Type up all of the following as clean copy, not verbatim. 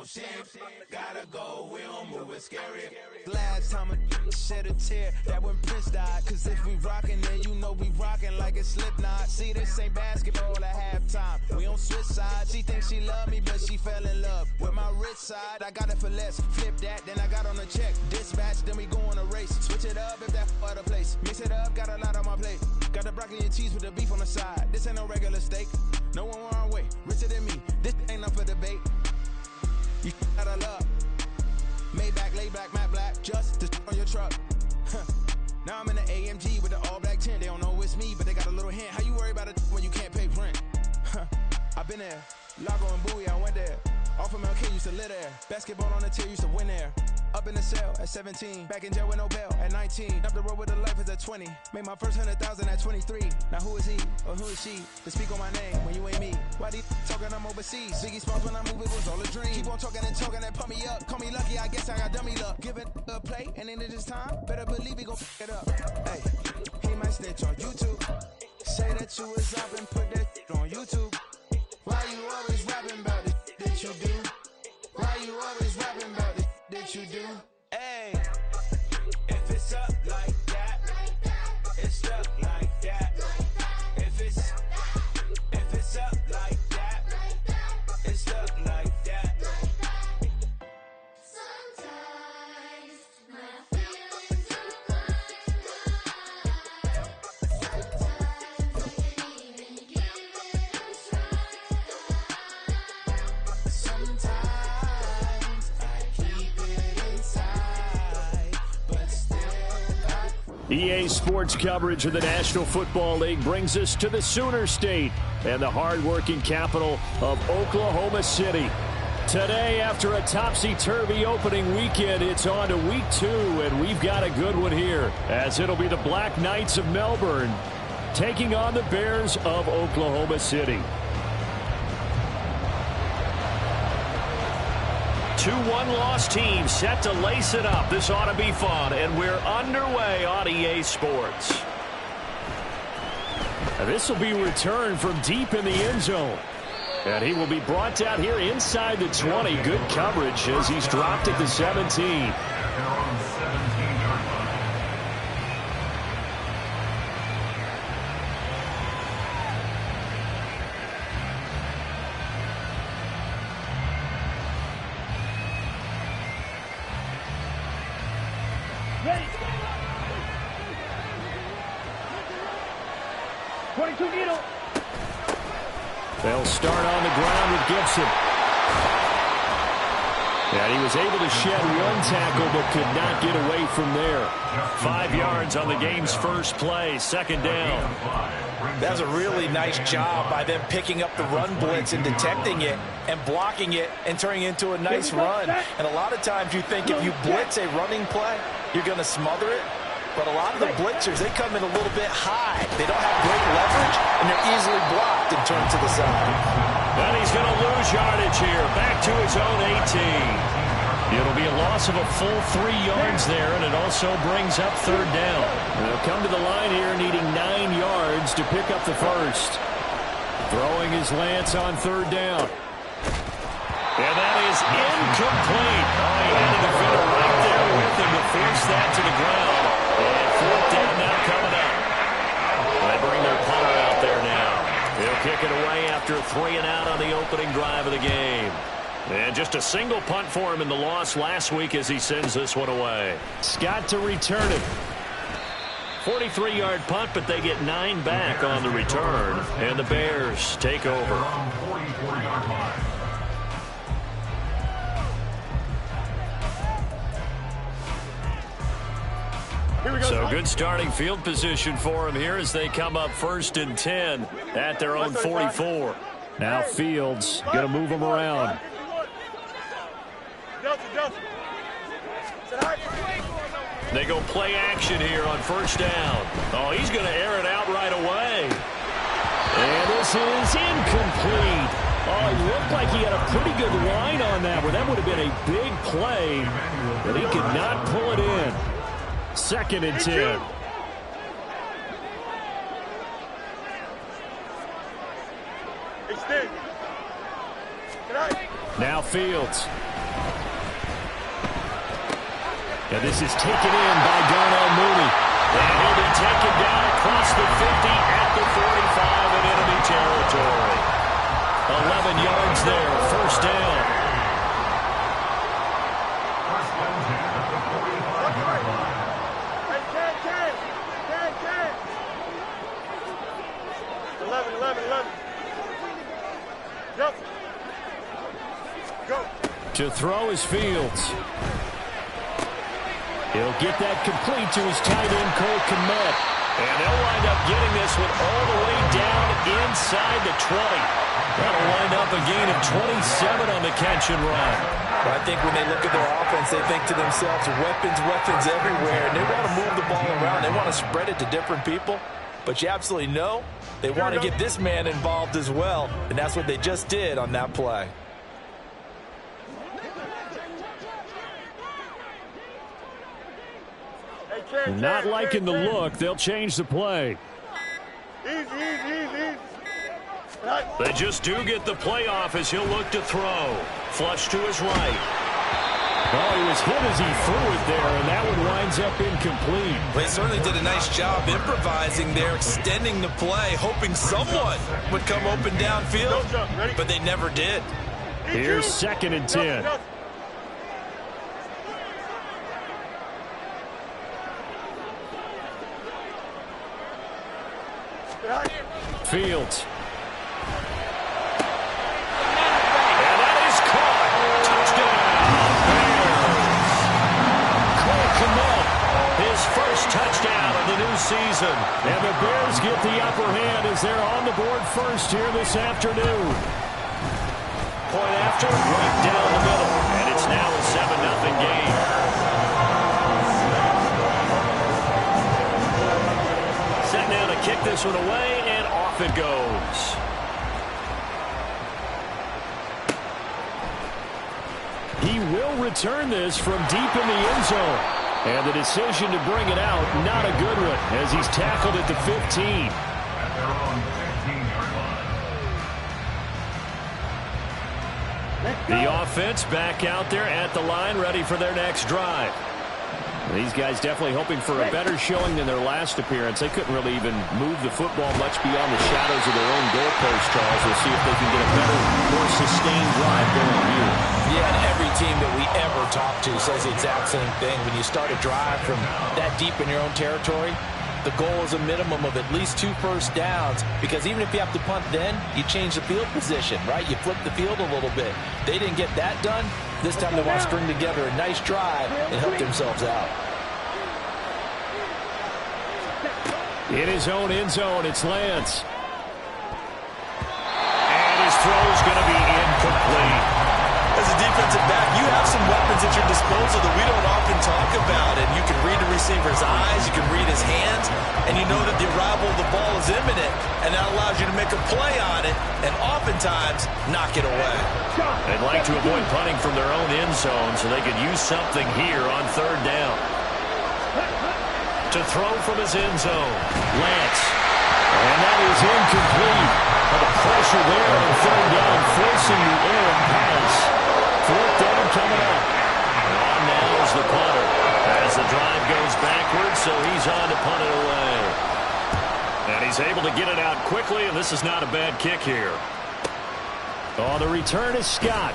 shit. Gotta go, we don't move it scary. Last time a shed a tear, that when Prince died. Cause if we rockin', then you know we rockin' like it's Slipknot. See, this ain't basketball at halftime. We on switch sides. She thinks she love me, but she fell in love with my rich side. I got it for less. Flip that, then I got on a check. Dispatch, then we go on a race. Switch it up if that other place. Mix it up, got a lot on my plate. Got the broccoli and cheese with the beef on the side. This ain't no regular steak. No one wrong way, richer than me. This ain't up for debate. You gotta love. Maybach, laid back, matte black, just to on your truck. Now I'm in the AMG with the all black tint. They don't know it's me, but they got a little hint. How you worry about it when you can't pay rent? I've been there. Lago and Bowie, I went there. Off of MLK, used to live there. Basketball on the tier, used to win there. Up in the cell at 17. Back in jail with no bail at 19. Up the road with a life as at 20. Made my first 100,000 at 23. Now who is he or who is she to speak on my name when you ain't me? Why these talking I'm overseas? Biggie Smalls when I move, it was all a dream. Keep on talking and pump me up. Call me lucky, I guess I got dummy luck. Give it a play and then it is time. Better believe he gon' f it up. Hey, he might snitch on YouTube. Say that you was up and put that shit on YouTube. Why you always rapping about the shit that you do? Why you always rapping about the shit that you do? Hey, if it's up like that, it's up like that. If it's up like that, it's up like that. Sometimes my feelings are blind. Sometimes I can't even give it a try. Sometimes I keep it inside, but still I EA Sports coverage of the National Football League brings us to the Sooner State and the hard-working capital of Oklahoma City. Today, after a topsy-turvy opening weekend, it's on to week 2, and we've got a good one here, as it'll be the Black Knights of Melbourne taking on the Bears of Oklahoma City. 2 one-loss teams set to lace it up. This ought to be fun, and we're underway on EA Sports. This will be returned from deep in the end zone. And he will be brought down here inside the 20. Good coverage as he's dropped at the 17. They'll start on the ground with Gibson. And he was able to shed 1 tackle but could not get away from there. 5 yards on the game's first play, second down. That was a really nice job by them picking up the run blitz and detecting it and blocking it and turning it into a nice run. And a lot of times you think if you blitz a running play, you're going to smother it. But a lot of the blitzers, they come in a little bit high. They don't have great leverage, and they're easily blocked and turned to the side. And he's going to lose yardage here, back to his own 18. It'll be a loss of a full 3 yards there, and it also brings up third down. They'll come to the line here needing 9 yards to pick up the first. Throwing his Lance on third down. And that is incomplete. Oh, he had a defender right there with him to force that to the ground. And fourth down now coming up. They bring their punter out there now. He'll kick it away after a 3 and out on the opening drive of the game. And just a single punt for him in the loss last week as he sends this one away. Scott to return it. 43-yard punt, but they get 9 back on the return. And the Bears take over. So good starting field position for him here as they come up 1st and 10 at their own 44. Now Fields going to move them around. They go play action here on first down. Oh, he's going to air it out right away. And this is incomplete. Oh, he looked like he had a pretty good line on that where that would have been a big play, but he could not pull it in. 2nd and 10. Now Fields. And this is taken in by Darnell Mooney. And he'll be taken down across the 50 at the 45 in enemy territory. 11 yards there, first down. To throw is Fields. He'll get that complete to his tight end, Cole Kmet. And they'll wind up getting this one all the way down inside the 20. That'll wind up a gain of 27 on the catch and run. But I think when they look at their offense, they think to themselves, weapons everywhere. And they want to move the ball around. They want to spread it to different people. But you absolutely know they want to get this man involved as well. And that's what they just did on that play. Not liking the look. They'll change the play. They just do get the play off as he'll look to throw. Flush to his right. Oh, he was hit as he threw it there, and that one winds up incomplete. They certainly did a nice job improvising there, extending the play, hoping someone would come open downfield, but they never did. Here's 2nd and 10. Fields. And that is caught. Touchdown, Bears. Cole Kmet, his first touchdown of the new season. And the Bears get the upper hand as they're on the board first here this afternoon. Point after, right down the middle. And it's now a 7-0 game. Set now to kick this one away, and off it goes. He will return this from deep in the end zone. And the decision to bring it out, not a good one, as he's tackled at the 15. The offense back out there at the line, ready for their next drive. These guys definitely hoping for a better showing than their last appearance. They couldn't really even move the football much beyond the shadows of their own goalpost, Charles. We'll see if they can get a better, more sustained drive going here. Yeah, and every team that we ever talk to says the exact same thing. When you start a drive from that deep in your own territory, the goal is a minimum of at least 2 first downs, because even if you have to punt then, you change the field position, right? You flip the field a little bit. They didn't get that done. This time they want to string together a nice drive and help themselves out. In his own end zone, it's Lance. And his throw's going to be incomplete. As a defensive back, you have some weapons at your disposal that we don't often talk about. And you can read the receiver's eyes, you can read his hands, and you know that the arrival of the ball is imminent, and that allows you to make a play on it and oftentimes knock it away. They'd like to avoid punting from their own end zone so they could use something here on 3rd down. To throw from his end zone, Lance. And that is incomplete. The pressure there on 3rd down, forcing the errant pass. 4th down coming up. And on now is the punter. As the drive goes backwards, so he's on to punt it away. And he's able to get it out quickly, and this is not a bad kick here. Oh, the return is Scott.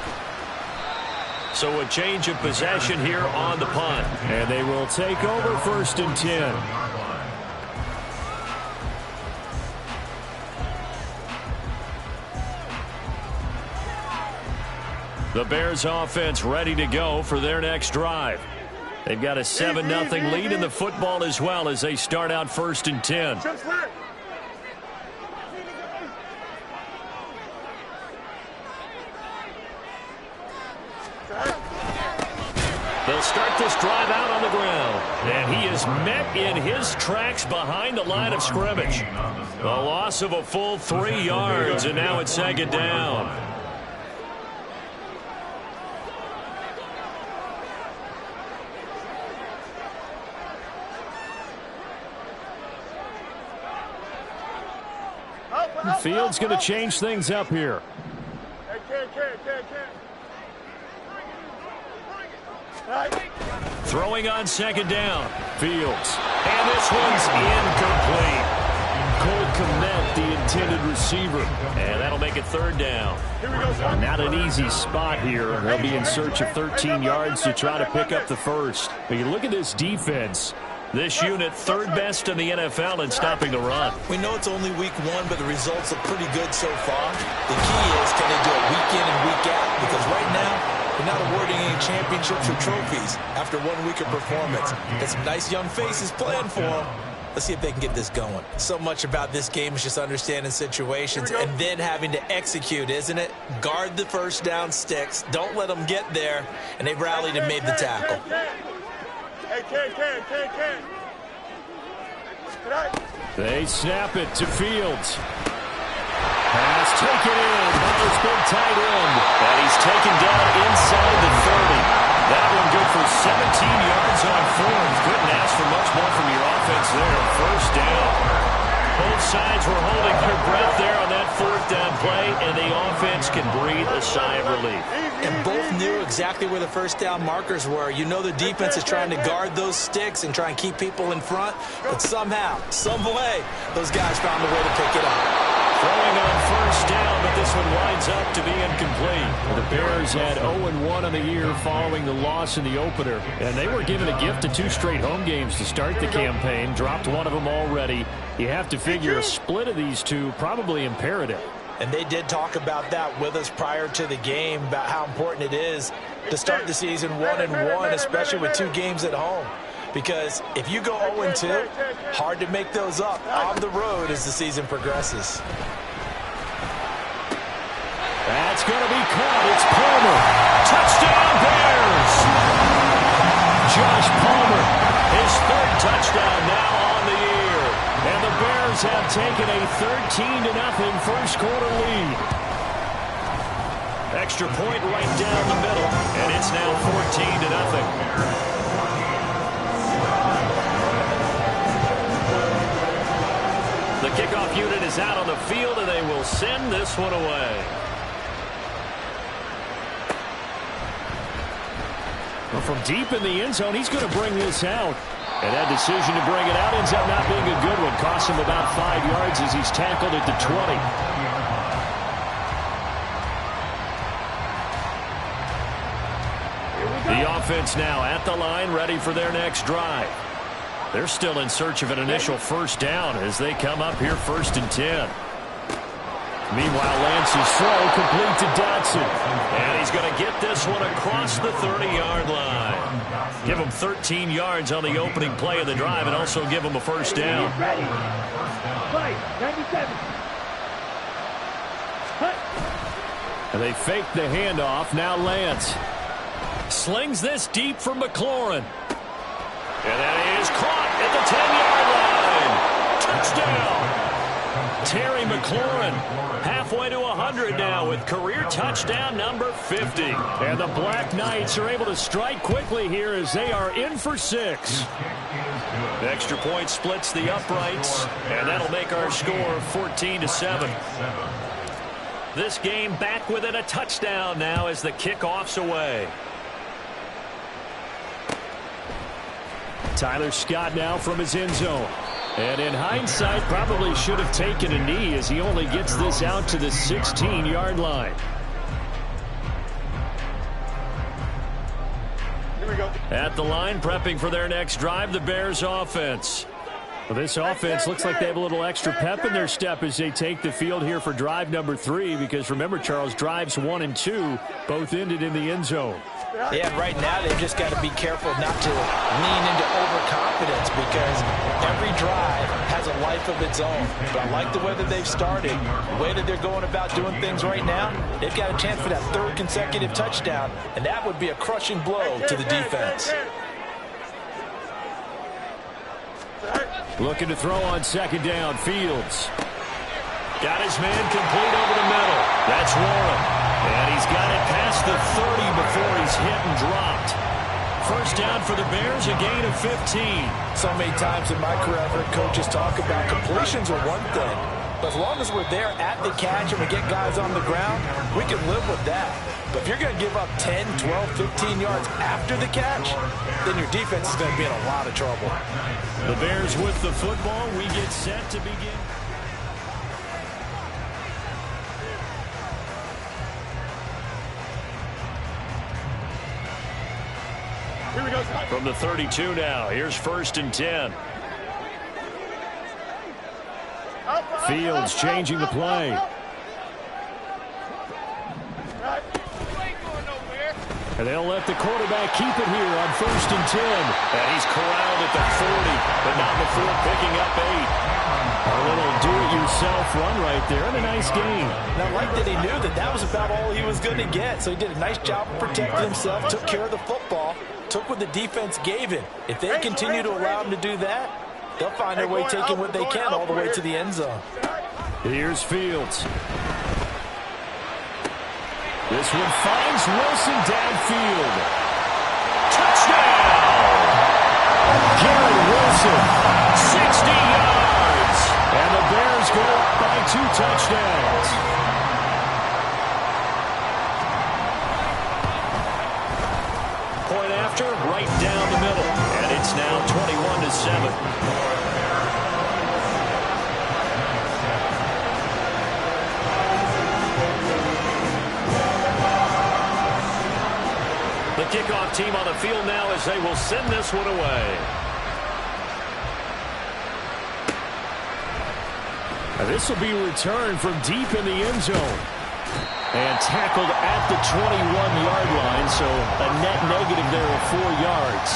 So a change of possession here on the punt. And they will take over 1st and 10. The Bears offense ready to go for their next drive. They've got a 7-0 lead in the football as well as they start out 1st and 10. They'll start this drive out on the ground. And he is met in his tracks behind the line of scrimmage. A loss of a full 3 yards, and now it's 2nd down. Fields going to change things up here. Throwing on second down. Fields. And this one's incomplete. Cole Kmet, the intended receiver. And that'll make it third down. Not an easy spot here. They'll be in search of 13 yards to try to pick up the first. But you look at this defense. This unit third best in the NFL in stopping the run. We know it's only week one, but the results look pretty good so far. The key is, can they do it week in and week out? Because right now, they're not awarding any championships or trophies after 1 week of performance. Got some nice young faces playing for them. Let's see if they can get this going. So much about this game is just understanding situations and then having to execute, isn't it? Guard the first down sticks. Don't let them get there. And they've rallied and made the tackle. They snap it to Fields. Pass taken in by his big tight end. And he's taken down inside the 30. That one good for 17 yards on fourth. Couldn't ask for much more from your offense there. First down. Both sides were holding their breath there on that fourth down play, and the offense can breathe a sigh of relief. And both knew exactly where the first down markers were. You know the defense is trying to guard those sticks and try and keep people in front, but somehow, some way, those guys found a way to pick it up. Throwing on first down, but this one winds up to be incomplete. The Bears had 0-1 on the year following the loss in the opener, and they were given a gift of 2 straight home games to start the campaign. Dropped one of them already. You have to figure a split of these two probably imperative. And they did talk about that with us prior to the game, about how important it is to start the season 1-1, especially with 2 games at home. Because if you go 0-2, hard to make those up on the road as the season progresses. That's going to be caught. It's Palmer. Touchdown, Bears! Josh Palmer, his 3rd touchdown now on the year. And the Bears have taken a 13-0 first quarter lead. Extra point right down the middle, and it's now 14-0. The kickoff unit is out on the field, and they will send this one away. Well, from deep in the end zone, he's going to bring this out. And that decision to bring it out ends up not being a good one. Costs him about 5 yards as he's tackled at the 20. The offense now at the line, ready for their next drive. They're still in search of an initial first down as they come up here 1st and 10. Meanwhile, Lance's throw complete to Dotson. And he's going to get this one across the 30-yard line. Give him 13 yards on the opening play of the drive and also give him a first down. And they fake the handoff. Now Lance slings this deep for McLaurin. And that is caught at the 10-yard line. Touchdown. Terry McLaurin halfway to 100 now with career touchdown number 50. And the Black Knights are able to strike quickly here as they are in for 6. The extra point splits the uprights, and that'll make our score 14-7. This game back within a touchdown now as the kickoff's away. Tyler Scott now from his end zone. And in hindsight, probably should have taken a knee as he only gets this out to the 16-yard line. Here we go. At the line, prepping for their next drive, the Bears offense. Well, this offense looks like they have a little extra pep in their step as they take the field here for drive number 3. Because remember, Charles, drives 1 and 2 both ended in the end zone. Yeah, right now they've just got to be careful not to lean into overconfidence because every drive has a life of its own. But I like the way that they've started, the way that they're going about doing things right now. They've got a chance for that 3rd consecutive touchdown, and that would be a crushing blow to the defense. Looking to throw on second down, Fields. Got his man complete over the middle. That's Warren. And he's got it past the 30 before he's hit and dropped. First down for the Bears, a gain of 15. So many times in my career, I've heard coaches talk about completions are one thing. But as long as we're there at the catch and we get guys on the ground, we can live with that. But if you're going to give up 10, 12, 15 yards after the catch, then your defense is going to be in a lot of trouble. The Bears with the football. We get set to begin. Here we go. From the 32 now. Here's 1st and 10. Fields changing the play. And they'll let the quarterback keep it here on 1st and 10. And he's corralled at the 40, but not before picking up 8. A little do-it-yourself run right there, and a nice game. And I like that he knew that that was about all he was going to get. So he did a nice job of protecting himself, took care of the football, took what the defense gave him. If they continue to allow him to do that, they'll find their way taking what they can all the way to the end zone. Here's Fields. This one finds Wilson downfield. Touchdown! Garrett Wilson, 60 yards. And the Bears go up by 2 touchdowns. Point after, right down the middle. And it's now 21-7. The kickoff team on the field now as they will send this one away. And this will be returned from deep in the end zone. And tackled at the 21-yard line, so a net negative there of 4 yards.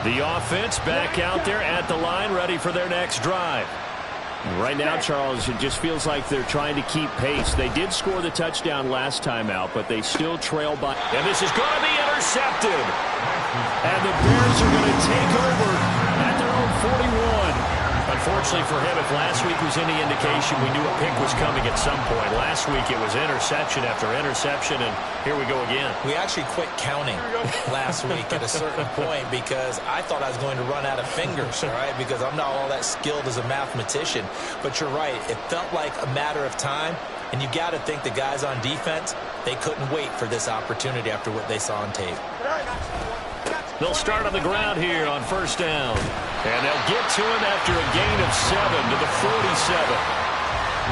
The offense back out there at the line, ready for their next drive. Right now, Charles, it just feels like they're trying to keep pace. They did score the touchdown last time out, but they still trail by. And this is going to be intercepted. And the Bears are going to take over at their own 41. Unfortunately for him, if last week was any indication, we knew a pick was coming at some point. Last week it was interception after interception, and here we go again. We actually quit counting last week at a certain point because I thought I was going to run out of fingers, all right, because I'm not all that skilled as a mathematician. But you're right. It felt like a matter of time, and you got to think the guys on defense, they couldn't wait for this opportunity after what they saw on tape. They'll start on the ground here on 1st down. And they'll get to him after a gain of 7 to the 47.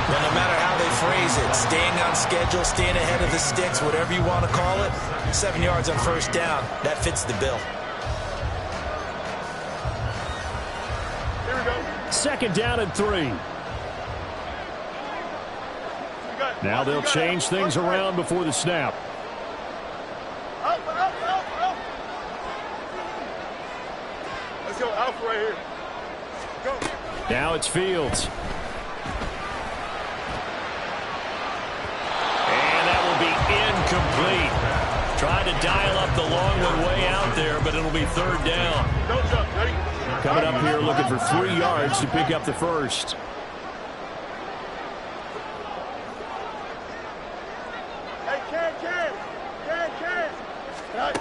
Well, no matter how they phrase it, staying on schedule, staying ahead of the sticks, whatever you want to call it, 7 yards on 1st down, that fits the bill. Here we go. 2nd down and 3. Now they'll change things around before the snap. Let's go, Alpha right here. Go. Now it's Fields. And that will be incomplete. Trying to dial up the long one way out there, but it'll be 3rd down. Don't jump. Ready? Coming up here looking for 3 yards to pick up the first. Hey, Ken. Right.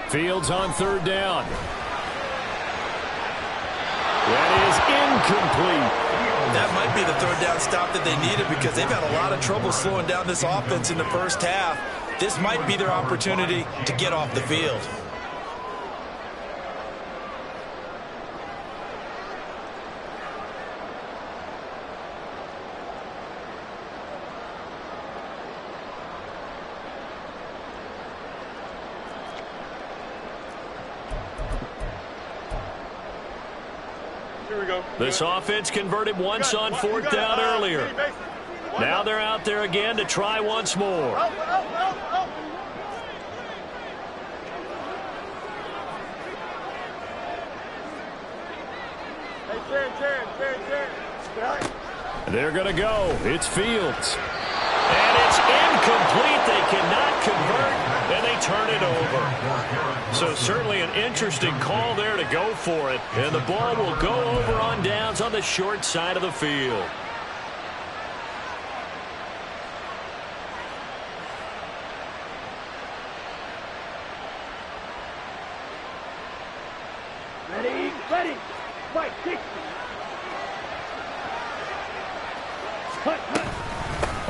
Fields on 3rd down. That is incomplete. That might be the 3rd down stop that they needed because they've had a lot of trouble slowing down this offense in the first half. This might be their opportunity to get off the field. Here we go. This offense converted once on 4th down earlier. Now they're out there again to try once more. Out. Hey, Ken. Right. They're going to go. It's Fields. And it's incomplete. They cannot convert, and they turn it over. So certainly an interesting call there to go for it. And the ball will go over on downs on the short side of the field. Ready.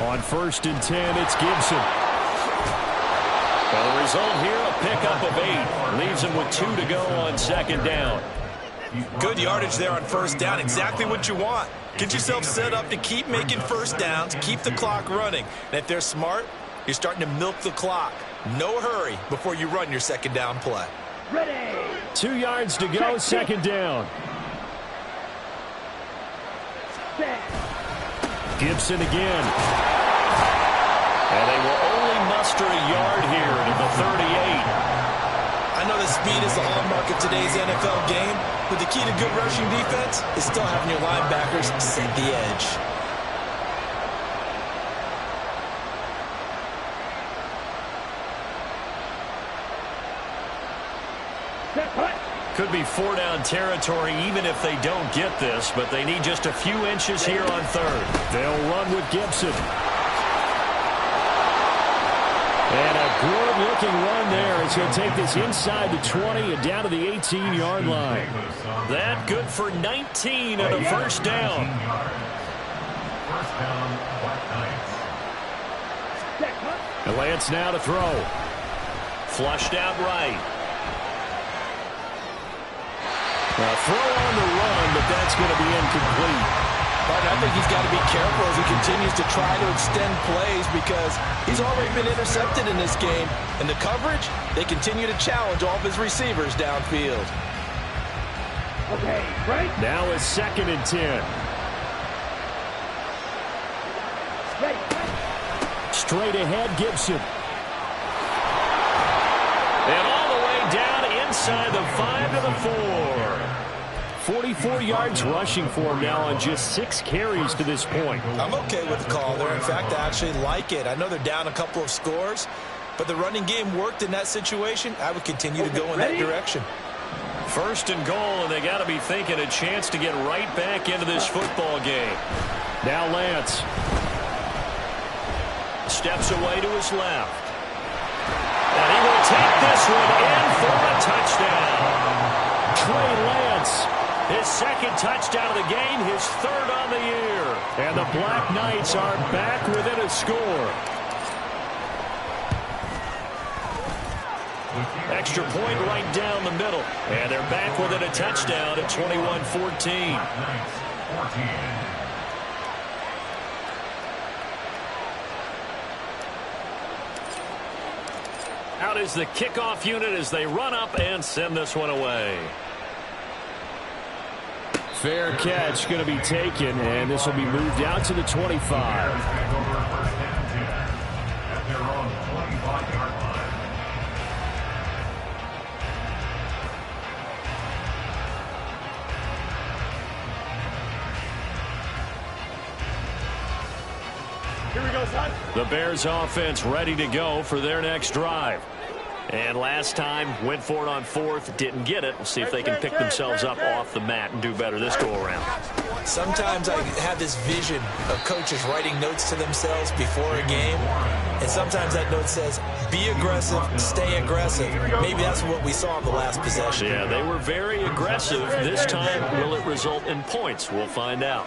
On 1st and 10, it's Gibson. Well, the result here, a pickup of 8. Leaves him with 2 to go on 2nd down. Good yardage there on 1st down. Exactly what you want. Get yourself set up to keep making 1st downs, keep the clock running. And if they're smart, you're starting to milk the clock. No hurry before you run your 2nd down play. 2 yards to go, 2nd down. Gibson again. And they will only muster a yard here to the 38. I know that speed is the hallmark of today's NFL game, but the key to good rushing defense is still having your linebackers set the edge. Could be 4-down territory even if they don't get this, but they need just a few inches here on 3rd. They'll run with Gibson. And a good-looking run there as he'll take this inside the 20 and down to the 18-yard line. That good for 19 and a 1st down. And Lance now to throw. Flushed out right. Now throw on the run, but that's going to be incomplete. But I think he's got to be careful as he continues to try to extend plays because he's already been intercepted in this game. And the coverage, they continue to challenge all of his receivers downfield. Okay, right. Now it's 2nd and 10. Straight ahead, Gibson. And all the way down inside the 5 to the 4. 44 yards rushing for him now on just 6 carries to this point. I'm okay with the call there. In fact, I actually like it. I know they're down a couple of scores, but the running game worked in that situation. I would continue to go in that direction. 1st and goal, and they got to be thinking a chance to get right back into this football game. Now Lance. Steps away to his left. And he will take this one in for a touchdown. Trey Lance, his 2nd touchdown of the game, his 3rd on the year. And the Black Knights are back within a score. Extra point right down the middle. And they're back within a touchdown at 21-14. Out is the kickoff unit as they run up and send this one away. Fair catch going to be taken, and this will be moved out to the 25. Here we go, son. The Bears offense ready to go for their next drive. And last time, went for it on 4th, didn't get it. We'll see if they can pick themselves up off the mat and do better this go-around. Sometimes I have this vision of coaches writing notes to themselves before a game, and sometimes that note says, be aggressive, stay aggressive. Maybe that's what we saw in the last possession. Yeah, they were very aggressive. This time, will it result in points? We'll find out.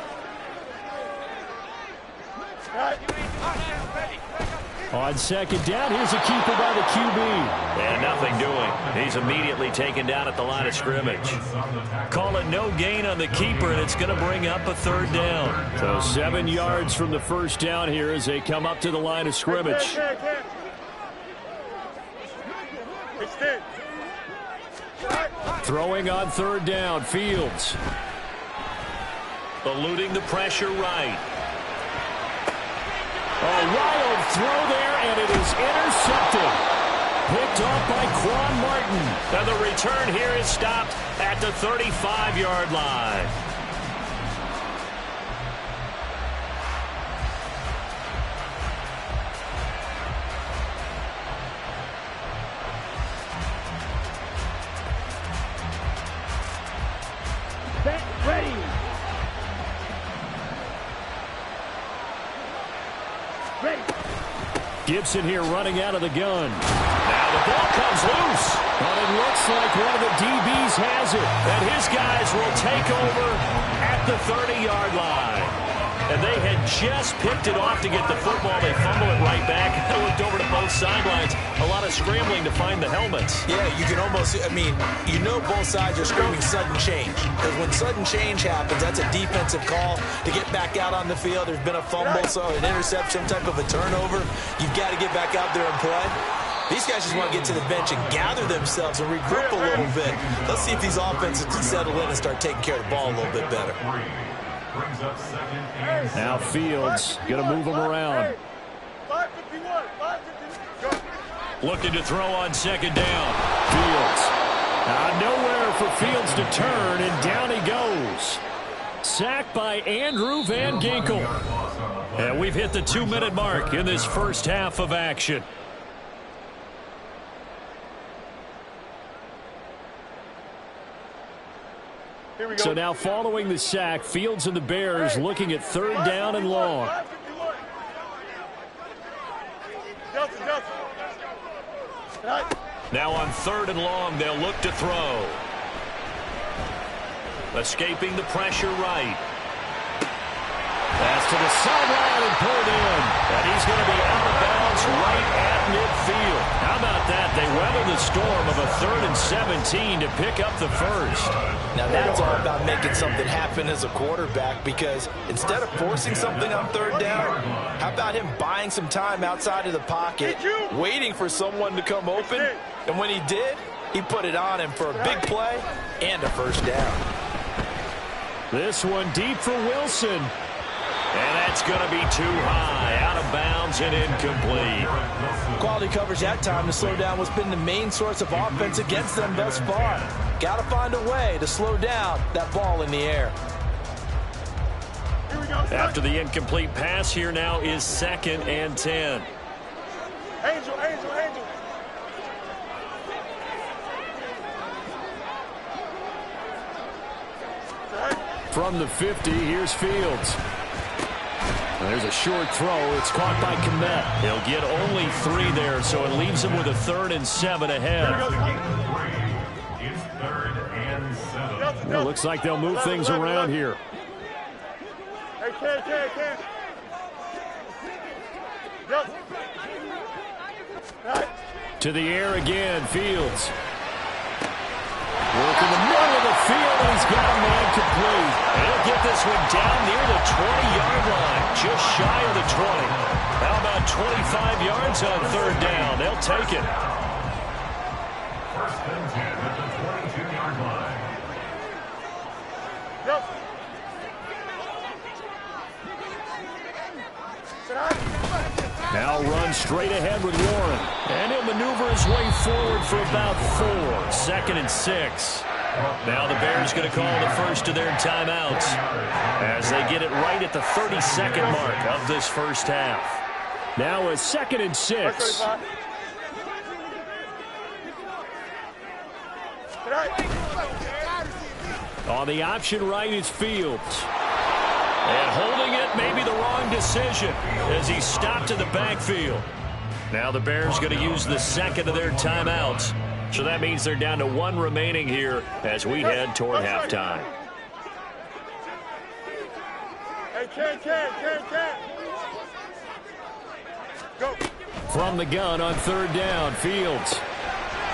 On 2nd down, here's a keeper by the QB. And nothing doing. He's immediately taken down at the line of scrimmage. Call it no gain on the keeper, and it's going to bring up a 3rd down. So 7 yards from the 1st down here as they come up to the line of scrimmage. Throwing on 3rd down, Fields. Eluding the pressure right. A wild throw there, and it is intercepted. Picked off by Quan Martin. And the return here is stopped at the 35-yard line. Ready. Gibson here running out of the gun. Now the ball comes loose. But it looks like one of the DBs has it. And his guys will take over at the 30-yard line. And they had just picked it off to get the football. They fumble it right back. I looked over to both sidelines. A lot of scrambling to find the helmets. Yeah, you can almost, you know both sides are screaming sudden change. Because when sudden change happens, that's a defensive call to get back out on the field. There's been a fumble, so an interception, some type of a turnover. You've got to get back out there and play. These guys just want to get to the bench and gather themselves and regroup a little bit. Let's see if these offenses can settle in and start taking care of the ball a little bit better. Now Fields going to move them around. 551, 551. Looking to throw on second down. Fields. Nowhere for Fields to turn, and down he goes. Sacked by Andrew Van Ginkel. And we've hit the 2-minute mark in this first half of action. So now following the sack, Fields and the Bears looking at third down and long. Now on third and long, they'll look to throw. Escaping the pressure right. Pass to the sideline and pulled in. And he's going to be out of bounds right at midfield. How about that? They weather the storm of a 3rd and 17 to pick up the first. Now that's all about making something happen as a quarterback, because instead of forcing something on third down, how about him buying some time outside of the pocket, waiting for someone to come open, and when he did, he put it on him for a big play and a first down. This one deep for Wilson. And that's going to be too high, out of bounds and incomplete. Quality coverage that time to slow down what's been the main source of offense against them thus far. Got to find a way to slow down that ball in the air. After the incomplete pass, here now is 2nd and 10. Angel. From the 50, here's Fields. There's a short throw. It's caught by Kmet. He'll get only 3 there, so it leaves him with a 3rd and 7 ahead. Well, looks like they'll move things around here. Hey, Ken. To the air again, Fields. Working the middle of the field, and he's got a man complete. And he'll get this one down near the 20-yard line, just shy of the 20. How about 25 yards on third down? They'll take it. 1st and 10 at the 22-yard line. Now run straight ahead with Warren. And he'll maneuver his way forward for about 4. 2nd and 6. Now the Bears going to call the first of their timeouts as they get it right at the 32nd mark of this first half. Now a 2nd and 6. On the option right is Fields. And holding it may be the wrong decision as he stopped in the backfield. Now the Bears going to use the 2nd of their timeouts. So that means they're down to 1 remaining here as we head toward halftime. Hey, Ken. Go. From the gun on third down, Fields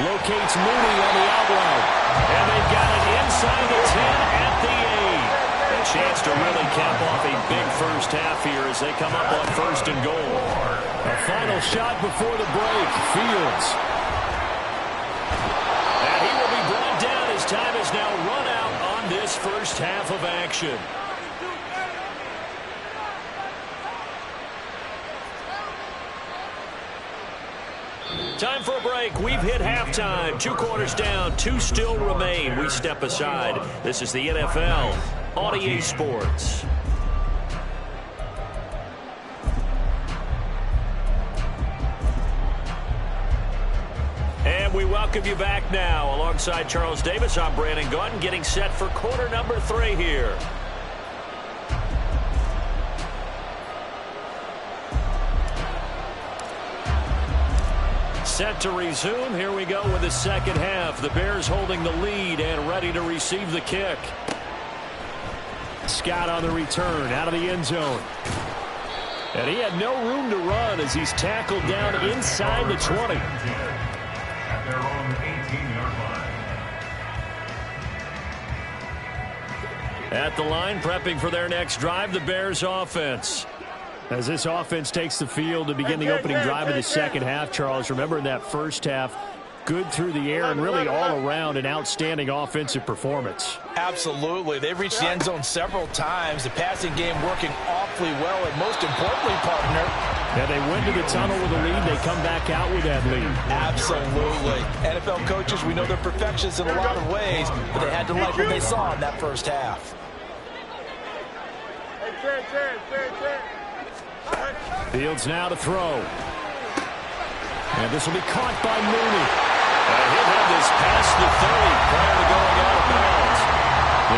locates Mooney on the out route. And they've got it inside the 10 at the 8. A chance to really cap off a big first half here as they come up on 1st and goal. A final shot before the break. Fields. And he will be brought down as time is now run out on this first half of action. Time for a break. We've hit halftime. 2 quarters down. 2 still remain. We step aside. This is the NFL on EA Sports. And we welcome you back now. Alongside Charles Davis, I'm Brandon Gaudin, getting set for quarter number 3 here. set to resume. Here we go with the second half. The Bears holding the lead and ready to receive the kick. Scott on the return out of the end zone. And he had no room to run as he's tackled down inside the 20. At their own 18-yard line. At the line, prepping for their next drive, the Bears offense. As this offense takes the field to begin the opening drive of the second half, Charles, remember in that first half, good through the air and really all around an outstanding offensive performance. Absolutely. They've reached the end zone several times. The passing game working awfully well, and most importantly, partner, Yeah, they went to the tunnel with a lead. They come back out with that lead. absolutely. NFL coaches, we know they're perfectionists in a lot of ways, but they had to like what they saw in that first half. Fields now to throw. And this will be caught by Mooney. He'll have this past the 30 prior to going out of bounds.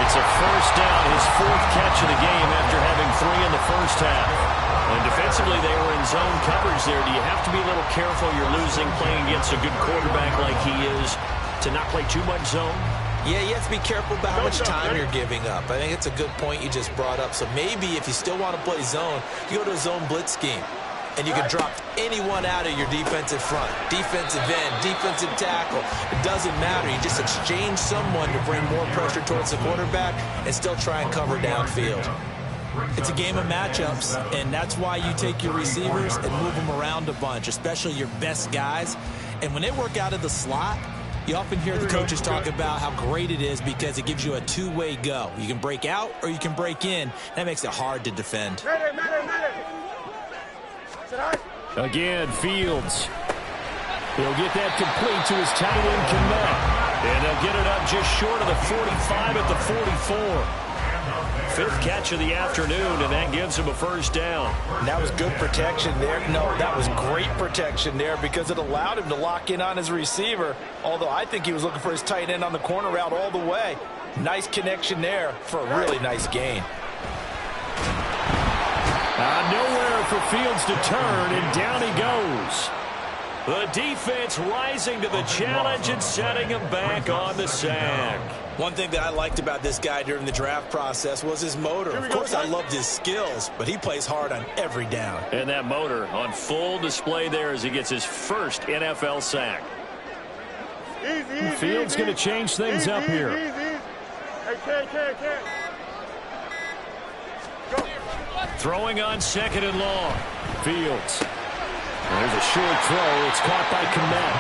It's a first down, his fourth catch of the game after having 3 in the first half. And defensively, they were in zone coverage there. Do you have to be a little careful you're losing playing against a good quarterback like he is to not play too much zone? Yeah, you have to be careful about how much time you're giving up. I think it's a good point you just brought up. So maybe if you still want to play zone, you go to a zone blitz scheme. And you can drop anyone out of your defensive front, defensive end, defensive tackle. It doesn't matter. You just exchange someone to bring more pressure towards the quarterback and still try and cover downfield. It's a game of matchups, and that's why you take your receivers and move them around a bunch, especially your best guys. And when they work out of the slot, you often hear the coaches talk about how great it is because it gives you a two-way go. You can break out or you can break in. That makes it hard to defend. Again, Fields. He'll get that complete to his tight end, Kmet. And they'll get it up just short of the 45 at the 44. Fifth catch of the afternoon, and that gives him a first down. And that was good protection there. No, that was great protection there because it allowed him to lock in on his receiver, although I think he was looking for his tight end on the corner route all the way. Nice connection there for a really nice gain. Nowhere for Fields to turn, and down he goes. The defense rising to the challenge and setting him back on the sack. One thing that I liked about this guy during the draft process was his motor. Of course, I loved his skills, but he plays hard on every down. And that motor on full display there as he gets his first NFL sack. Fields going to change things up here. Throwing on second and long. Fields. There's a short throw. It's caught by Kmet.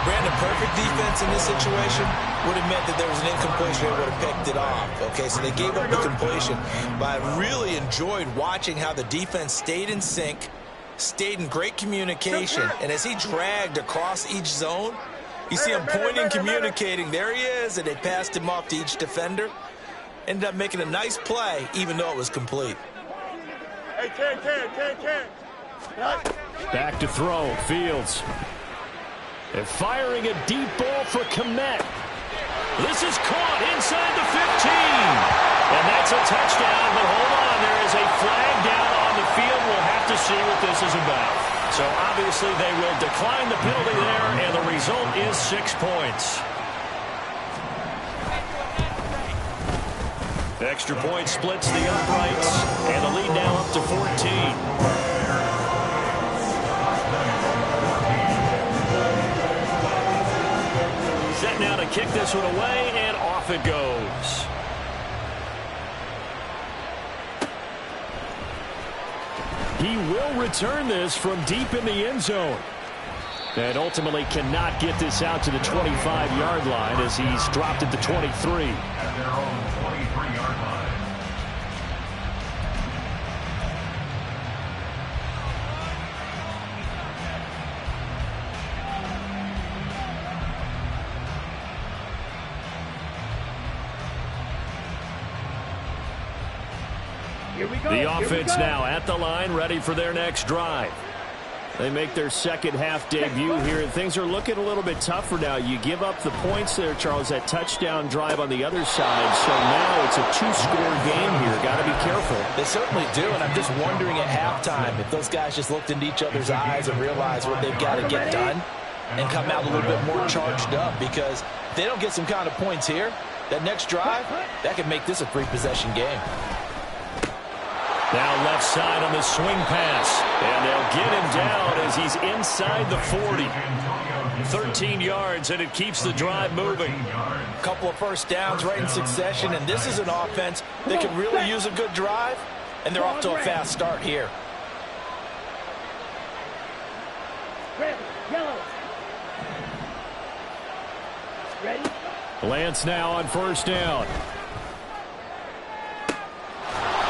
Brandon, perfect defense in this situation would have meant that there was an incompletion. They would have picked it off. Okay, so they gave up the completion. But I really enjoyed watching how the defense stayed in sync, stayed in great communication. And as he dragged across each zone, you see him pointing, communicating. There he is, and they passed him off to each defender. Ended up making a nice play, even though it was complete. Back to throw. Fields. They're firing a deep ball for Kmet. This is caught inside the 15. And that's a touchdown, but hold on. There is a flag down on the field. We'll have to see what this is about. So obviously they will decline the penalty there, and the result is 6 points. Extra point splits the uprights, and the lead now up to 14. Set now to kick this one away, and off it goes. He will return this from deep in the end zone. And ultimately cannot get this out to the 25-yard line as he's dropped at the 23. At their own 23-yard line. The offense now at the line, ready for their next drive. They make their second half debut here, and things are looking a little bit tougher now. You give up the points there, Charles, that touchdown drive on the other side. So now it's a two-score game here. Got to be careful. They certainly do, and I'm just wondering at halftime if those guys just looked into each other's eyes and realized what they've got to get done. and come out a little bit more charged up, because if they don't get some kind of points here, that next drive, that could make this a 3-possession game. Now left side on the swing pass. And they'll get him down as he's inside the 40. 13 yards, and it keeps the drive moving. A couple of first downs right in succession, and this is an offense that could really use a good drive, and they're off to a fast start here. Red, yellow. Ready? Lance now on first down.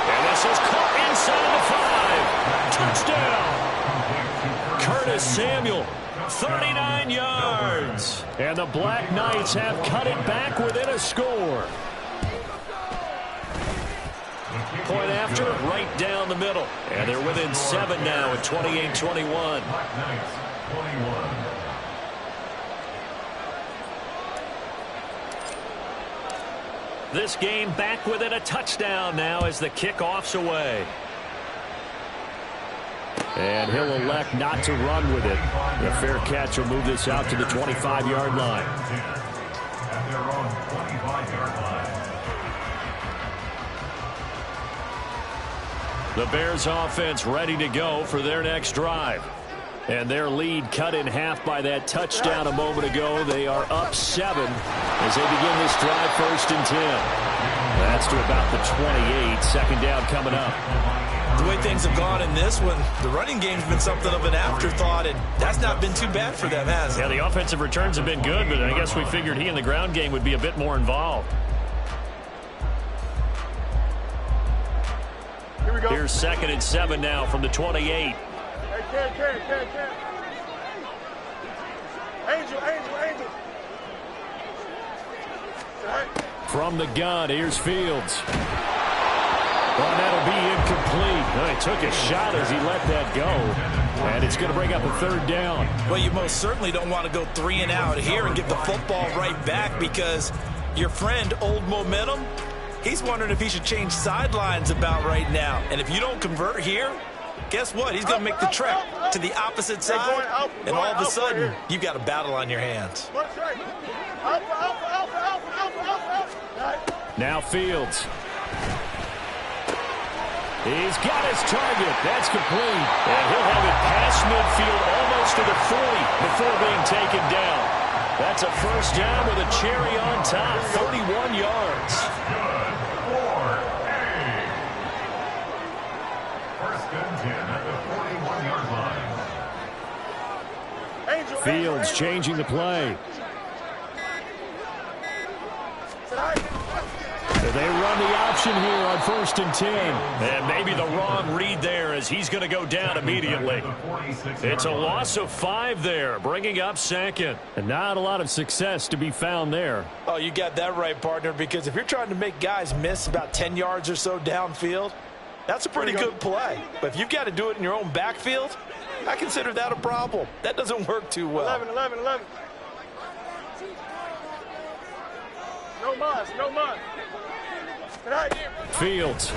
And this is caught inside the 5. Touchdown. Curtis Samuel, 39 yards. And the Black Knights have cut it back within a score. Point after, right down the middle. And they're within 7 now at 28-21. Black Knights, 21. This game back within a touchdown now as the kickoff's away. And he'll elect not to run with it. The fair catch will move this out to the 25-yard line. At their own 25-yard line. The Bears offense ready to go for their next drive. And their lead cut in half by that touchdown a moment ago. They are up 7 as they begin this drive, 1st and 10. That's to about the 28. Second down coming up. The way things have gone in this one, the running game's been something of an afterthought, and that's not been too bad for them, has it? Yeah, the offensive returns have been good, but I guess we figured he in the ground game would be a bit more involved. Here we go. Here's 2nd and 7 now from the 28. Hey, Ken. Angel. From the gun, here's Fields. Well, that'll be incomplete. Well, he took a shot as he let that go. And it's going to bring up a 3rd down. Well, you most certainly don't want to go 3 and out here and get the football right back, because your friend, Old Momentum, he's wondering if he should change sidelines about right now. And if you don't convert here, guess what? He's going to make the trek to the opposite side, and all of a sudden, you've got a battle on your hands. Now Fields. He's got his target. That's complete. And he'll have it past midfield almost to the 40 before being taken down. That's a 1st down with a cherry on top, 31 yards. Good for A. 1st and 10 at the 41-yard line. Fields changing the play. They run the option here on 1st and 10. And maybe the wrong read there, as he's going to go down immediately. It's a loss of 5 there, bringing up 2nd. And not a lot of success to be found there. Oh, you got that right, partner, because if you're trying to make guys miss about 10 yards or so downfield, that's a pretty good play. But if you've got to do it in your own backfield, I consider that a problem. That doesn't work too well. 11. No mud. Fields.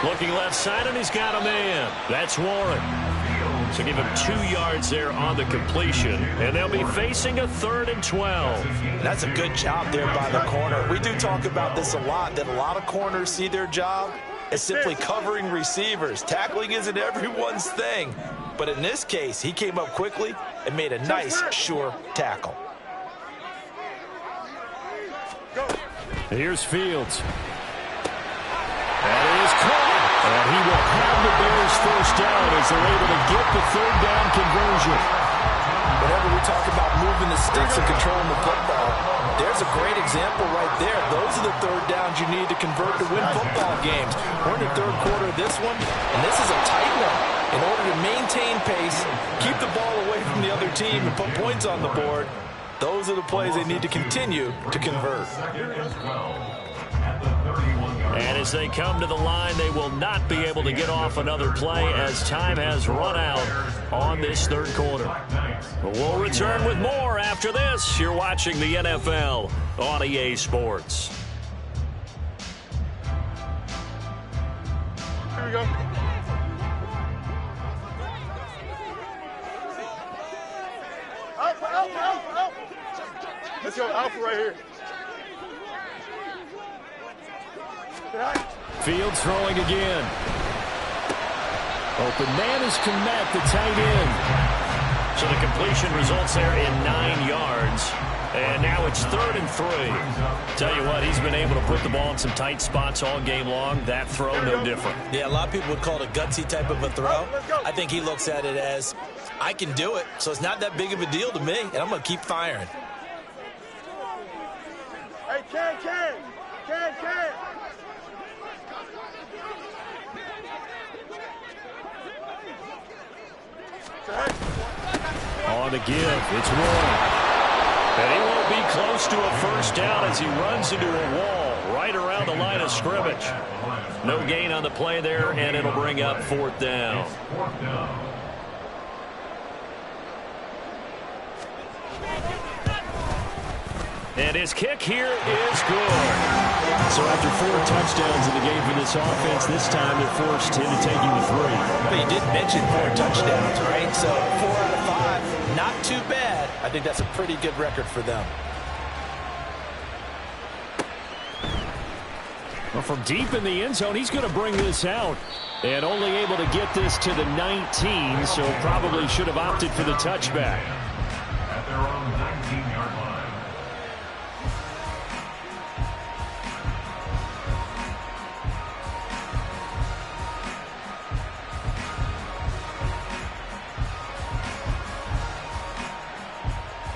Looking left side, and he's got a man. That's Warren. So give him 2 yards there on the completion, and they'll be facing a 3rd and 12. That's a good job there by the corner. We do talk about this a lot, that a lot of corners see their job as simply covering receivers. Tackling isn't everyone's thing. But in this case, he came up quickly and made a nice, sure tackle. Here's Fields. That is caught. And he will have the Bears 1st down as they're able to get the 3rd down conversion. Whenever we talk about moving the sticks and controlling the football, there's a great example right there. Those are the 3rd downs you need to convert to win football games. We're in the 3rd quarter of this one, and this is a tight one. In order to maintain pace, keep the ball away from the other team, and put points on the board, those are the plays they need to continue to convert. 2nd and 12 at the 31-yard And as they come to the line, they will not be able to get off another play as time has run out on this 3rd quarter. We'll return with more after this. You're watching the NFL on EA Sports. Here we go. Let's go, Alpha right here. Fields throwing again. Open man has come back, the tight end. So the completion results there in 9 yards. And now it's 3rd and 3. Tell you what, he's been able to put the ball in some tight spots all game long. That throw, no different. Yeah, a lot of people would call it a gutsy type of a throw. I think he looks at it as, I can do it, so it's not that big of a deal to me, and I'm going to keep firing. Hey, Ken. On the give, it's Roy. And he won't be close to a first down as he runs into a wall right around the line of scrimmage. No gain on the play there, and it'll bring up 4th down. And his kick here is good. So after 4 touchdowns in the game for this offense, this time they're forced into taking the 3. But you did mention 4 touchdowns, right? So 4 out of 5, not too bad. I think that's a pretty good record for them. Well, from deep in the end zone, he's going to bring this out. And only able to get this to the 19, so probably should have opted for the touchback. At their own 19-yard line.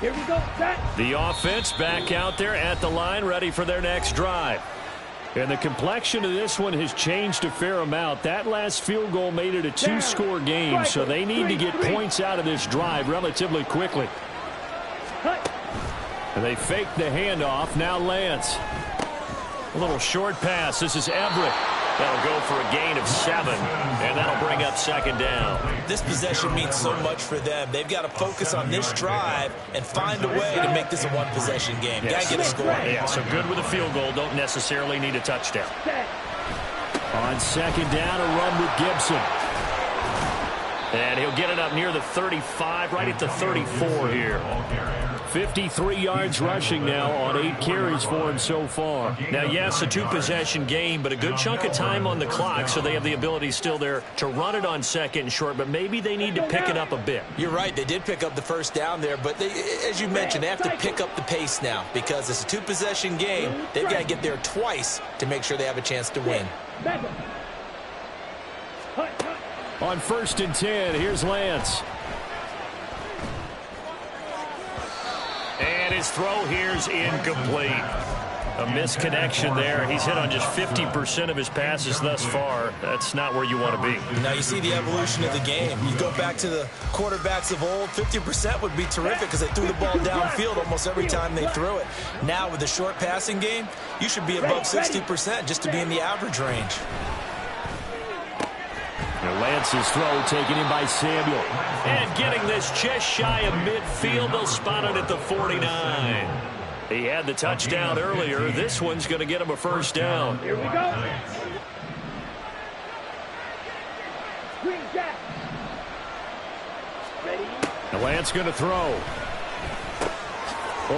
Here we go, set. The offense back out there at the line, ready for their next drive. And the complexion of this one has changed a fair amount. That last field goal made it a 2-score game, so they need to get points out of this drive relatively quickly. And they fake the handoff. Now Lance. A little short pass. This is Everett. That'll go for a gain of 7, and that'll bring up 2nd down. This possession means so much for them. They've got to focus on this drive and find a way to make this a one-possession game. Yes. Got to get a score. Yeah, so good with a field goal. Don't necessarily need a touchdown. On 2nd down, a run with Gibson. And he'll get it up near the 35, right at the 34 here. 53 yards rushing now on 8 carries for him so far. Now, yes, a 2-possession game, but a good chunk of time on the clock, so they have the ability still there to run it on 2nd and short, but maybe they need to pick it up a bit. You're right. They did pick up the first down there, but they, as you mentioned, they have to pick up the pace now because it's a 2-possession game. They've got to get there twice to make sure they have a chance to win. On 1st and 10, here's Lance. And his throw here's incomplete. A misconnection there. He's hit on just 50% of his passes thus far. That's not where you want to be. Now you see the evolution of the game. You go back to the quarterbacks of old, 50% would be terrific because they threw the ball downfield almost every time they threw it. Now with the short passing game, you should be above 60% just to be in the average range. And Lance's throw taken in by Samuel. And getting this just shy of midfield. They'll spot it at the 49. He had the touchdown earlier. This one's going to get him a first down. Here we go. Green jack. Ready. And Lance going to throw.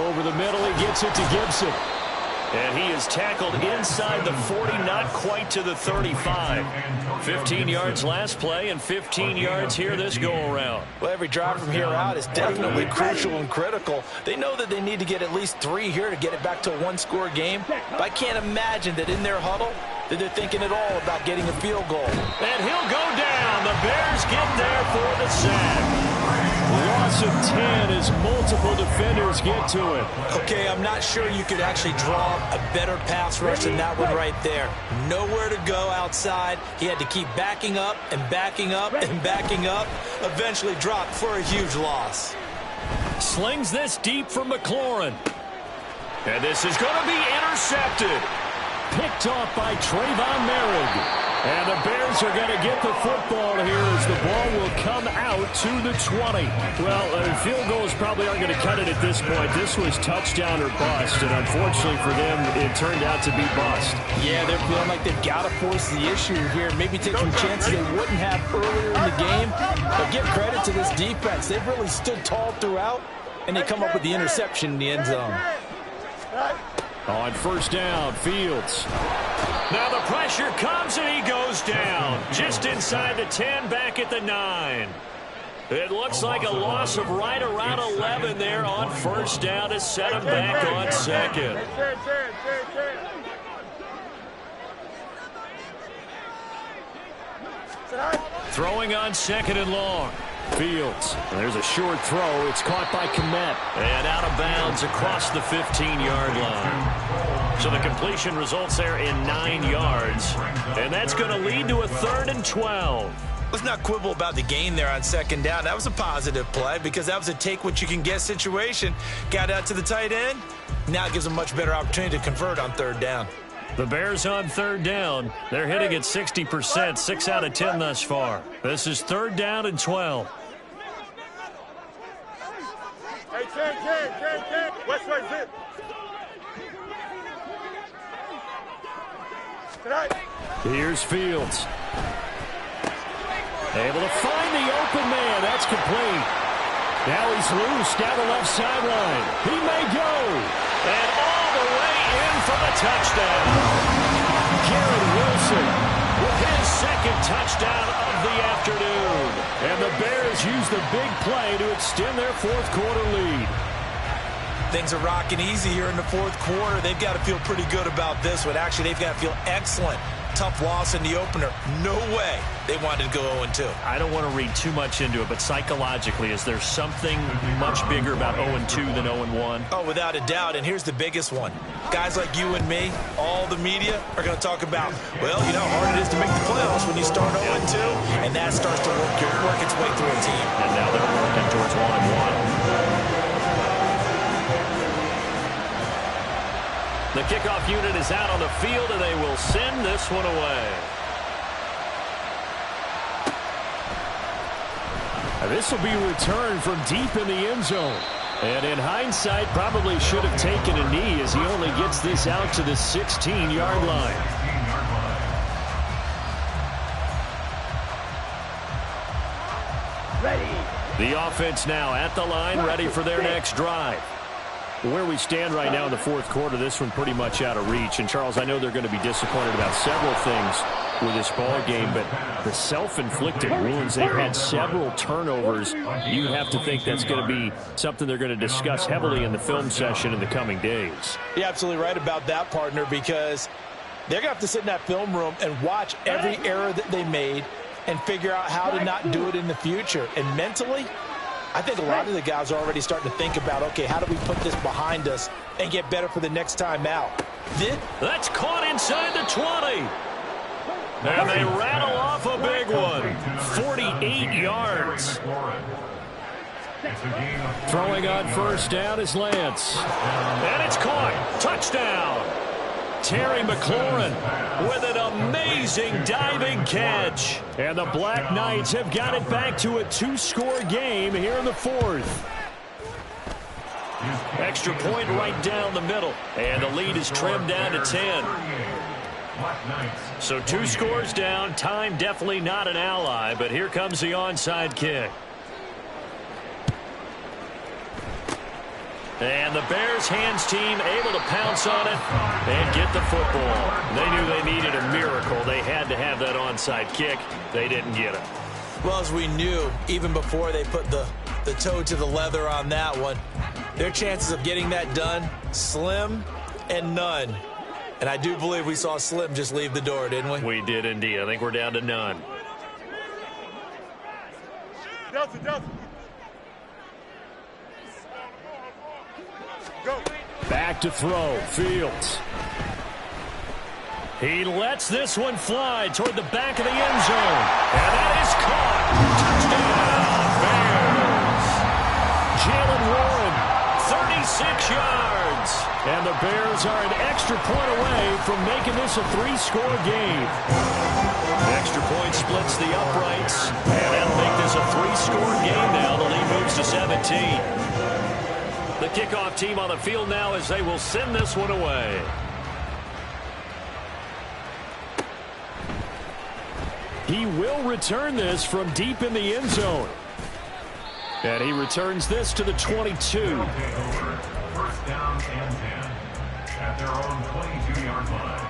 Over the middle, he gets it to Gibson. And he is tackled inside the 40, not quite to the 35. 15 yards last play and 15 yards here this go-around. Well, every drive from here out is definitely crucial and critical. They know that they need to get at least 3 here to get it back to a one-score game. But I can't imagine that in their huddle that they're thinking at all about getting a field goal. And he'll go down. The Bears get there for the sack. Loss of 10 as multiple defenders get to it. Okay, I'm not sure you could actually draw a better pass rush than that one right there. Nowhere to go outside. He had to keep backing up and backing up and backing up. Eventually dropped for a huge loss. Slings this deep from McLaurin. And this is going to be intercepted. Picked off by Trayvon Merrick. And the Bears are going to get the football here as the ball will come out to the 20. Well, field goals probably aren't going to cut it at this point. This was touchdown or bust, and unfortunately for them, it turned out to be bust. Yeah, they're feeling like they've got to force the issue here. Maybe take some chances they wouldn't have earlier in the game. But give credit to this defense. They've really stood tall throughout, and they come up with the interception in the end zone. On first down, Fields. Now the pressure comes and he goes down. Just inside the 10, back at the 9. It looks like a loss of right around 11 there on first down to set him back on second. Throwing on second and long. Fields. There's a short throw. It's caught by Kmet. And out of bounds across the 15-yard line. So the completion results there in 9 yards. And that's going to lead to a 3rd and 12. Let's not quibble about the gain there on second down. That was a positive play because that was a take-what-you-can-get situation. Got out to the tight end. Now it gives them a much better opportunity to convert on 3rd down. The Bears on 3rd down. They're hitting at 60%, 6 out of 10 thus far. This is 3rd down and 12. Hey, Ken. West right zip. Here's Fields. Able to find the open man. That's complete. Now he's loose down the left sideline. He may go. And all the way in for the touchdown. Garrett Wilson with his second touchdown of the afternoon. And the Bears use the big play to extend their 4th quarter lead. Things are rocking easy here in the 4th quarter. They've got to feel pretty good about this one. Actually, they've got to feel excellent. Tough loss in the opener. No way they wanted to go 0-2. I don't want to read too much into it, but psychologically, is there something much bigger about 0-2 than 0-1? Oh, without a doubt, and here's the biggest one. Guys like you and me, all the media, are going to talk about, well, you know how hard it is to make the playoffs when you start 0-2, and that starts to work its way through a team. And now they're working towards 1-1. The kickoff unit is out on the field, and they will send this one away. This will be returned from deep in the end zone. And in hindsight, probably should have taken a knee as he only gets this out to the 16-yard line. Ready. The offense now at the line, ready for their next drive. Where we stand right now in the 4th quarter, this one pretty much out of reach. And, Charles, I know they're going to be disappointed about several things with this ball game, but the self-inflicted wounds, they've had several turnovers. You have to think that's going to be something they're going to discuss heavily in the film session in the coming days. You're absolutely right about that, partner, because they're going to have to sit in that film room and watch every error that they made and figure out how to not do it in the future. And mentally, I think a lot of the guys are already starting to think about, okay, how do we put this behind us and get better for the next time out? That's caught inside the 20. And they rattle off a big one. 48 yards. Throwing on first down is Lance. And it's caught. Touchdown. Terry McLaurin with an amazing diving catch. And the Black Knights have got it back to a 2-score game here in the 4th. Extra point right down the middle. And the lead is trimmed down to 10. So 2 scores down. Time definitely not an ally, but here comes the onside kick. And the Bears hands team able to pounce on it and get the football. They knew they needed a miracle. They had to have that onside kick. They didn't get it. Well, as we knew, even before they put the toe to the leather on that one, their chances of getting that done, slim and none. And I do believe we saw Slim just leave the door, didn't we? We did indeed. I think we're down to none. Delta. Go. Back to throw. Fields. He lets this one fly toward the back of the end zone. And that is caught. Touchdown, Bears. Jalen Warren, 36 yards. And the Bears are an extra point away from making this a 3-score game. Extra point splits the uprights. And that'll make this a 3-score game now. The lead moves to 17. The kickoff team on the field now as they will send this one away. He will return this from deep in the end zone. And he returns this to the 22. First down and 10. at their own 22-yard line.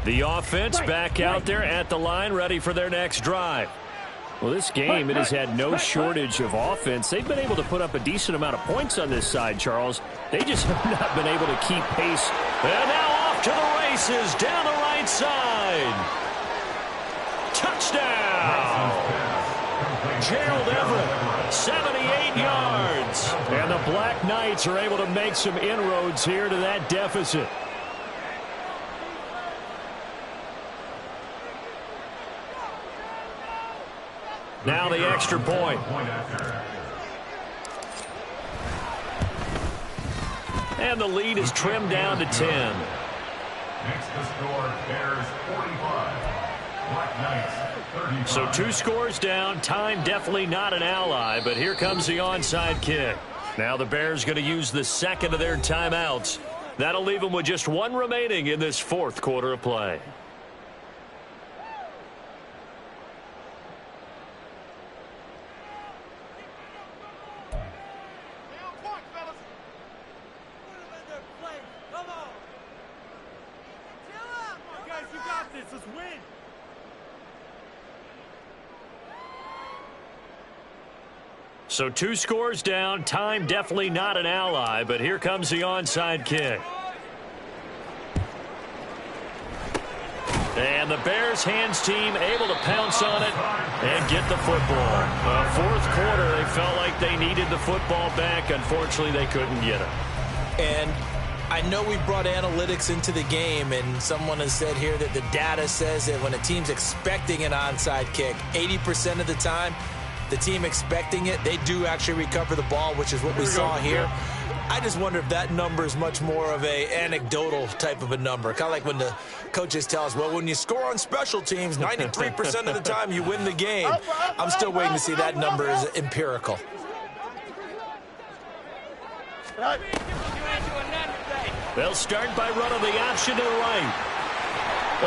The offense back out there at the line, ready for their next drive. Well, this game, it has had no shortage of offense. They've been able to put up a decent amount of points on this side, Charles. They just have not been able to keep pace. And now off to the races down the right side. Touchdown! Gerald Everett, 78 yards. And the Black Knights are able to make some inroads here to that deficit. Now the extra point. And the lead is trimmed down to 10. Next to score, Bears 45. Black Knights 35. So 2 scores down. Time definitely not an ally, but here comes the onside kick. Now the Bears going to use the second of their timeouts. That'll leave them with just 1 remaining in this 4th quarter of play. So 2 scores down. Time definitely not an ally, but here comes the onside kick. And the Bears hands team able to pounce on it and get the football. 4th quarter, they felt like they needed the football back. Unfortunately, they couldn't get it. And I know we brought analytics into the game, and someone has said here that the data says that when a team's expecting an onside kick, 80% of the time, the team expecting it, they do actually recover the ball, which is what we saw here. I just wonder if that number is much more of a anecdotal type of a number. Kind of like when the coaches tell us, well, when you score on special teams, 93% of the time you win the game. I'm still waiting to see that number is empirical. They'll start by running the option to the right.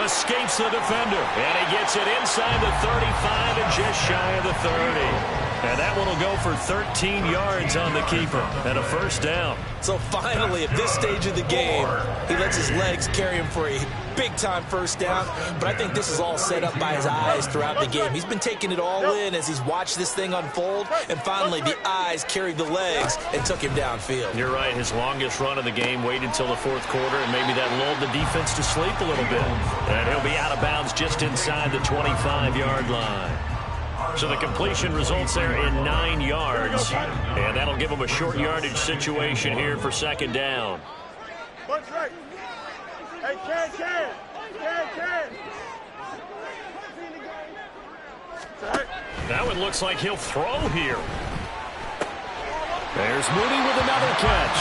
Escapes the defender, and he gets it inside the 35 and just shy of the 30. And that one will go for 13 yards on the keeper and a first down. So finally, at this stage of the game, he lets his legs carry him for a big-time first down. But I think this is all set up by his eyes throughout the game. He's been taking it all in as he's watched this thing unfold. And finally, the eyes carried the legs and took him downfield. You're right. His longest run of the game waited until the 4th quarter, and maybe that lulled the defense to sleep a little bit. And he'll be out of bounds just inside the 25-yard line. So the completion results there in 9 yards. And that'll give them a short yardage situation here for 2nd down. Hey, Ken. That one looks like he'll throw here. There's Mooney with another catch.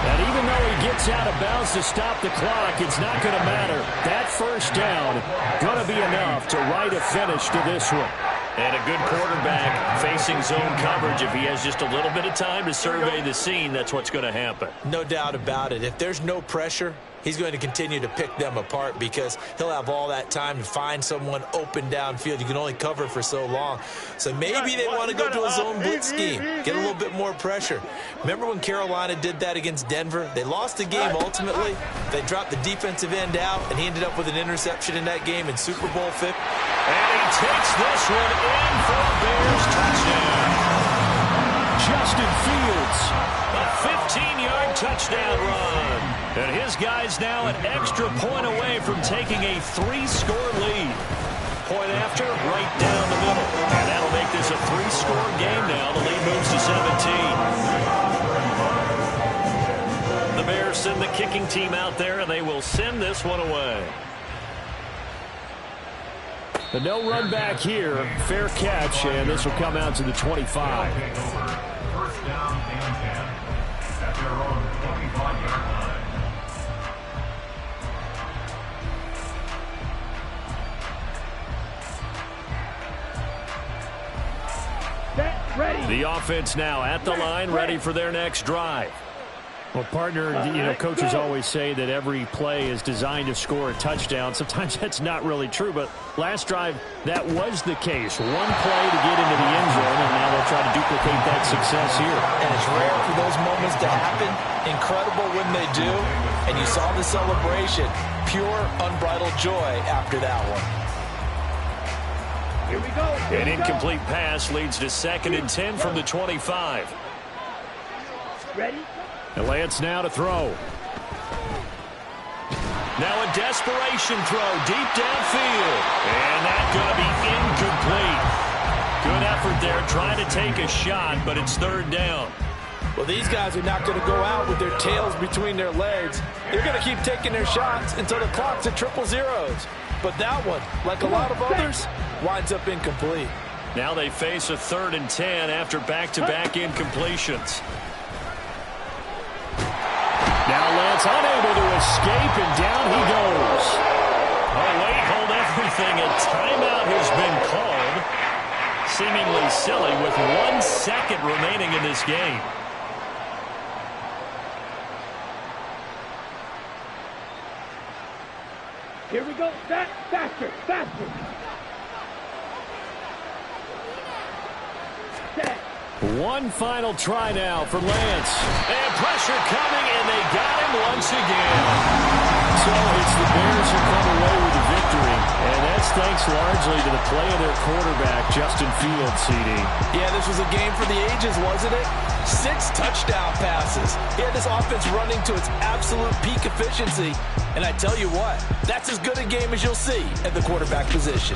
And even though he gets out of bounds to stop the clock, it's not going to matter. That first down going to be enough to write a finish to this one. And a good quarterback facing zone coverage. If he has just a little bit of time to survey the scene, that's what's going to happen. No doubt about it. If there's no pressure, he's going to continue to pick them apart because he'll have all that time to find someone open downfield. You can only cover for so long. So maybe they want to go to a zone blitz scheme, get a little bit more pressure. Remember when Carolina did that against Denver? They lost the game ultimately. They dropped the defensive end out, and he ended up with an interception in that game in Super Bowl 50. And he takes this one in for a Bears touchdown. Justin Fields, a 15-yard touchdown run. And his guys now an extra point away from taking a 3-score lead. Point after, right down the middle. And that'll make this a 3-score game now. The lead moves to 17. The Bears send the kicking team out there, and they will send this one away. The no run back here, fair catch, and this will come out to the 25. First down and 10 at their own 25-yard line. Set, ready. The offense now at the line, ready for their next drive. Well, partner, you know, coaches always say that every play is designed to score a touchdown. Sometimes that's not really true, but last drive, that was the case. One play to get into the end zone, and now they'll try to duplicate that success here. And it's rare for those moments to happen. Incredible when they do. And you saw the celebration. Pure, unbridled joy after that one. Here we go. Here An we incomplete pass leads to 2nd and 10 from the 25. go. Ready? And Lance now to throw. Now a desperation throw deep downfield. And that's going to be incomplete. Good effort there trying to take a shot, but it's 3rd down. Well, these guys are not going to go out with their tails between their legs. They're going to keep taking their shots until the clock's at 000. But that one, like a lot of others, winds up incomplete. Now they face a 3rd and 10 after back-to-back incompletions. Now Lance unable to escape, and down he goes. Oh, wait, hold everything. A timeout has been called. Seemingly silly with 1 second remaining in this game. Here we go. Faster. Set. One final try now for Lance. And pressure coming, and they got him once again. So it's the Bears who come away with the victory. And that's thanks largely to the play of their quarterback, Justin Fields, CD. Yeah, this was a game for the ages, wasn't it? 6 touchdown passes. He had this offense running to its absolute peak efficiency. And I tell you what, that's as good a game as you'll see at the quarterback position.